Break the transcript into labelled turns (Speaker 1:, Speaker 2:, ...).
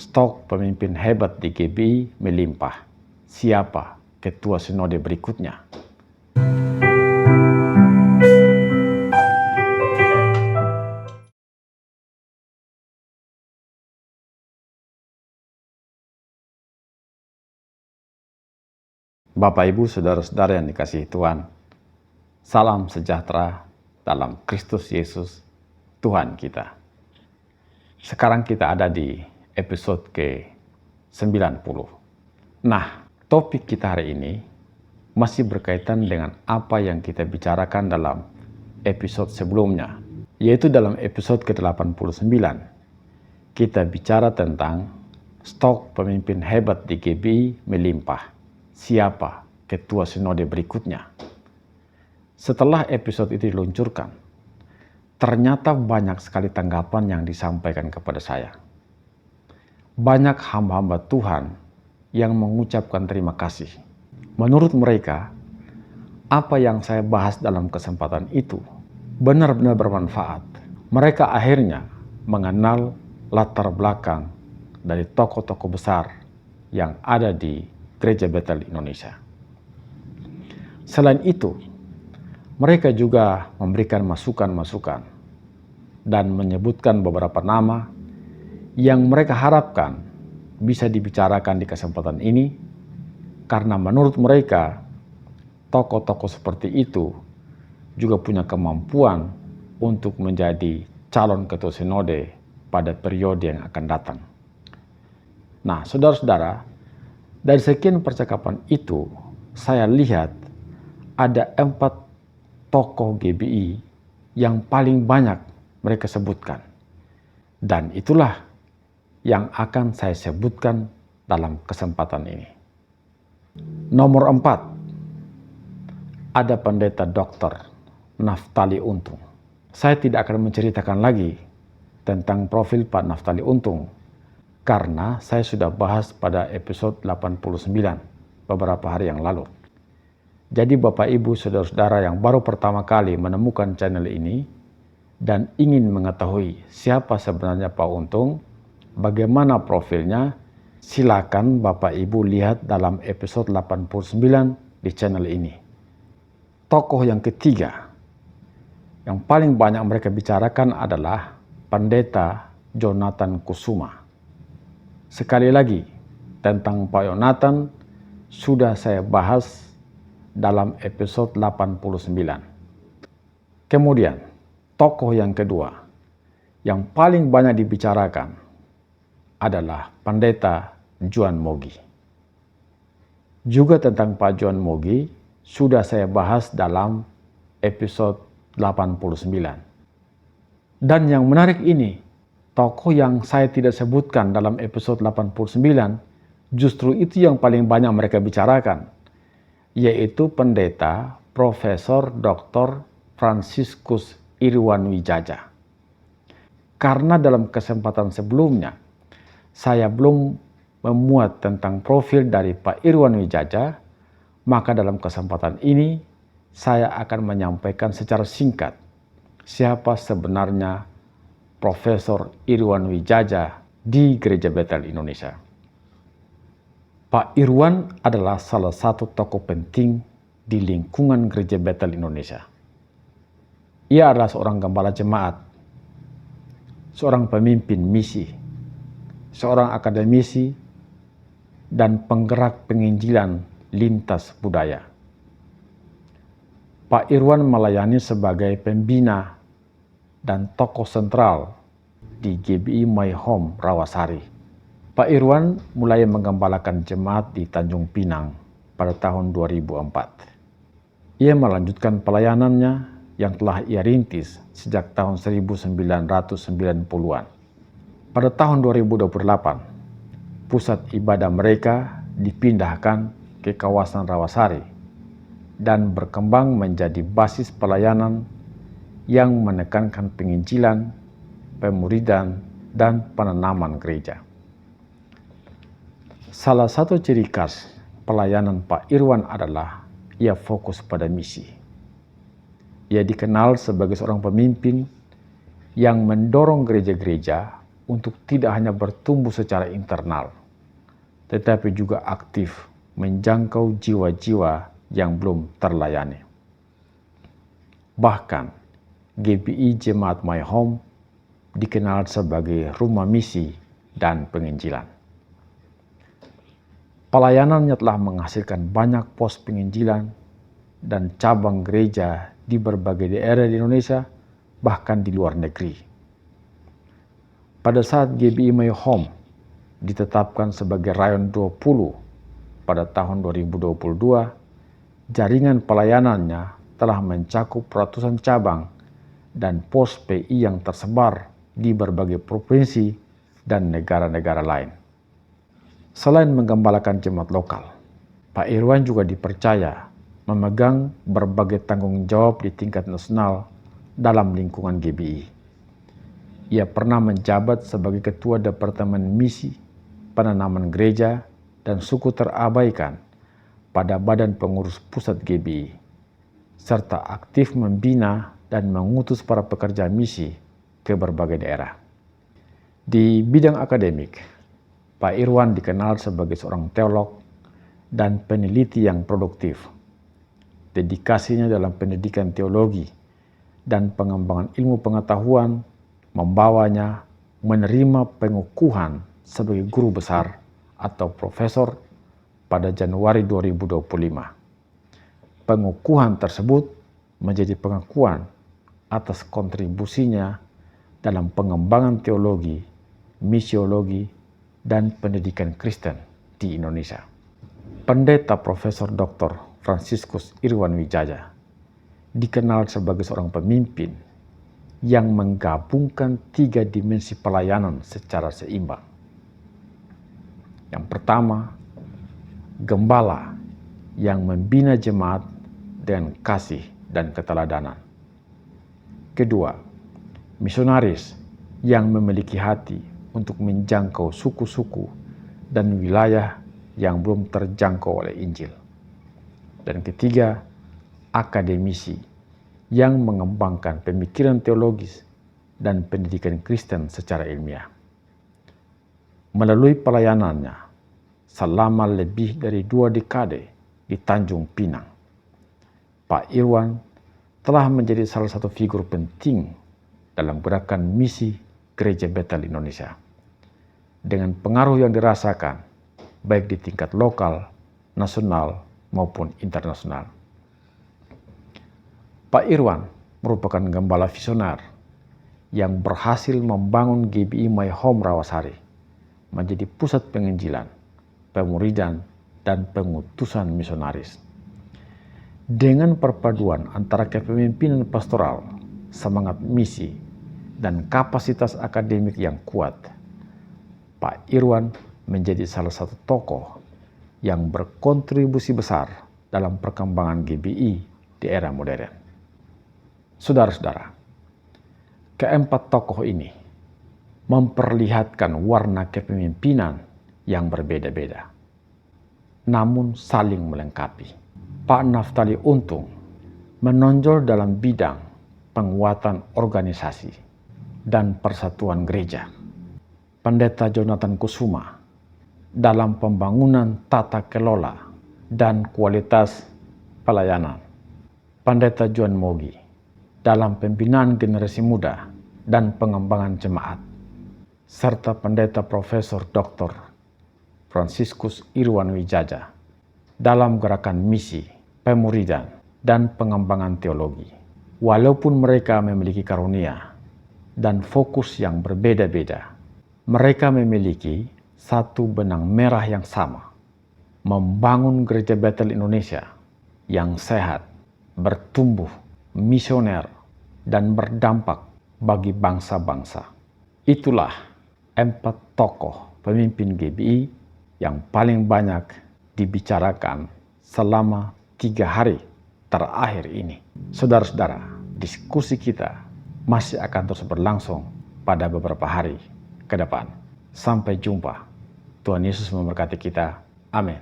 Speaker 1: Stok pemimpin hebat di GBI melimpah. Siapa ketua sinode berikutnya? Bapak, Ibu, saudara-saudara yang dikasihi Tuhan, salam sejahtera dalam Kristus Yesus, Tuhan kita. Sekarang kita ada di episode ke-90. Nah, topik kita hari ini masih berkaitan dengan apa yang kita bicarakan dalam episode sebelumnya, yaitu dalam episode ke-89. Kita bicara tentang stok pemimpin hebat di GBI melimpah. Siapa ketua sinode berikutnya? Setelah episode itu diluncurkan, ternyata banyak sekali tanggapan yang disampaikan kepada saya. Banyak hamba-hamba Tuhan yang mengucapkan terima kasih. Menurut mereka, apa yang saya bahas dalam kesempatan itu benar-benar bermanfaat. Mereka akhirnya mengenal latar belakang dari tokoh-tokoh besar yang ada di Gereja Bethel Indonesia. Selain itu, mereka juga memberikan masukan-masukan dan menyebutkan beberapa nama yang mereka harapkan bisa dibicarakan di kesempatan ini, karena menurut mereka tokoh-tokoh seperti itu juga punya kemampuan untuk menjadi calon ketua sinode pada periode yang akan datang. Nah, saudara-saudara, dari sekian percakapan itu, saya lihat ada 4 tokoh GBI yang paling banyak mereka sebutkan. Dan itulah yang akan saya sebutkan dalam kesempatan ini. Nomor 4, ada Pendeta Dr. Naftali Untung. Saya tidak akan menceritakan lagi tentang profil Pak Naftali Untung, karena saya sudah bahas pada episode 89 beberapa hari yang lalu. Jadi Bapak, Ibu, saudara-saudara yang baru pertama kali menemukan channel ini dan ingin mengetahui siapa sebenarnya Pak Untung, bagaimana profilnya, silakan Bapak Ibu lihat dalam episode 89 di channel ini. Tokoh yang ketiga yang paling banyak mereka bicarakan adalah Pendeta Jonathan Kusuma. Sekali lagi, tentang Pak Jonathan sudah saya bahas dalam episode 89. Kemudian, tokoh yang kedua yang paling banyak dibicarakan adalah Pendeta Juan Mogi. Juga tentang Pak Juan Mogi sudah saya bahas dalam episode 89. Dan yang menarik ini, tokoh yang saya tidak sebutkan dalam episode 89, justru itu yang paling banyak mereka bicarakan, yaitu Pendeta Profesor Dr. Franciscus Irwan Wijaja. Karena dalam kesempatan sebelumnya, saya belum memuat tentang profil dari Pak Irwan Wijaja, maka dalam kesempatan ini, saya akan menyampaikan secara singkat siapa sebenarnya Profesor Irwan Wijaja di Gereja Bethel Indonesia. Pak Irwan adalah salah satu tokoh penting di lingkungan Gereja Bethel Indonesia. Ia adalah seorang gembala jemaat, seorang pemimpin misi, seorang akademisi, dan penggerak penginjilan lintas budaya. Pak Irwan melayani sebagai pembina dan tokoh sentral di GBI My Home Rawasari. Pak Irwan mulai menggembalakan jemaat di Tanjung Pinang pada tahun 2004. Ia melanjutkan pelayanannya yang telah ia rintis sejak tahun 1990-an. Pada tahun 2028, pusat ibadah mereka dipindahkan ke kawasan Rawasari dan berkembang menjadi basis pelayanan yang menekankan penginjilan, pemuridan, dan penanaman gereja. Salah satu ciri khas pelayanan Pak Irwan adalah ia fokus pada misi. Ia dikenal sebagai seorang pemimpin yang mendorong gereja-gereja untuk tidak hanya bertumbuh secara internal, tetapi juga aktif menjangkau jiwa-jiwa yang belum terlayani. Bahkan, GBI Jemaat My Home dikenal sebagai rumah misi dan penginjilan. Pelayanannya telah menghasilkan banyak pos penginjilan dan cabang gereja di berbagai daerah di Indonesia, bahkan di luar negeri. Pada saat GBI My Home ditetapkan sebagai Rayon 20 pada tahun 2022, jaringan pelayanannya telah mencakup ratusan cabang dan pos PI yang tersebar di berbagai provinsi dan negara-negara lain. Selain menggembalakan jemaat lokal, Pak Irwan juga dipercaya memegang berbagai tanggung jawab di tingkat nasional dalam lingkungan GBI. Ia pernah menjabat sebagai Ketua Departemen Misi, Penanaman Gereja, dan Suku Terabaikan pada Badan Pengurus Pusat GBI, serta aktif membina dan mengutus para pekerja misi ke berbagai daerah. Di bidang akademik, Pak Irwan dikenal sebagai seorang teolog dan peneliti yang produktif. Dedikasinya dalam pendidikan teologi dan pengembangan ilmu pengetahuan membawanya menerima pengukuhan sebagai guru besar atau profesor pada Januari 2025. Pengukuhan tersebut menjadi pengakuan atas kontribusinya dalam pengembangan teologi, misiologi, dan pendidikan Kristen di Indonesia. Pendeta Profesor Dr. Franciscus Irwan Wijaya dikenal sebagai seorang pemimpin yang menggabungkan 3 dimensi pelayanan secara seimbang. Yang pertama, gembala yang membina jemaat dengan kasih dan keteladanan. Kedua, misionaris yang memiliki hati untuk menjangkau suku-suku dan wilayah yang belum terjangkau oleh Injil. Dan ketiga, akademisi yang mengembangkan pemikiran teologis dan pendidikan Kristen secara ilmiah. Melalui pelayanannya selama lebih dari 2 dekade di Tanjung Pinang, Pak Irwan telah menjadi salah satu figur penting dalam gerakan misi Gereja Bethel Indonesia, dengan pengaruh yang dirasakan baik di tingkat lokal, nasional, maupun internasional. Pak Irwan merupakan gembala visioner yang berhasil membangun GBI My Home Rawasari menjadi pusat penginjilan, pemuridan, dan pengutusan misionaris. Dengan perpaduan antara kepemimpinan pastoral, semangat misi, dan kapasitas akademik yang kuat, Pak Irwan menjadi salah satu tokoh yang berkontribusi besar dalam perkembangan GBI di era modern. Saudara-saudara, keempat tokoh ini memperlihatkan warna kepemimpinan yang berbeda-beda, namun saling melengkapi. Pak Naftali Untung menonjol dalam bidang penguatan organisasi dan persatuan gereja. Pendeta Jonathan Kusuma dalam pembangunan tata kelola dan kualitas pelayanan. Pendeta Juan Mogi dalam pembinaan generasi muda dan pengembangan jemaat. Serta Pendeta Profesor Dr. Franciscus Irwan Wijaya dalam gerakan misi, pemuridan, dan pengembangan teologi. Walaupun mereka memiliki karunia dan fokus yang berbeda-beda, mereka memiliki satu benang merah yang sama, membangun Gereja Bethel Indonesia yang sehat, bertumbuh, misioner, dan berdampak bagi bangsa-bangsa. Itulah 4 tokoh pemimpin GBI yang paling banyak dibicarakan selama 3 hari terakhir ini. Saudara-saudara, diskusi kita masih akan terus berlangsung pada beberapa hari ke depan. Sampai jumpa. Tuhan Yesus memberkati kita. Amin.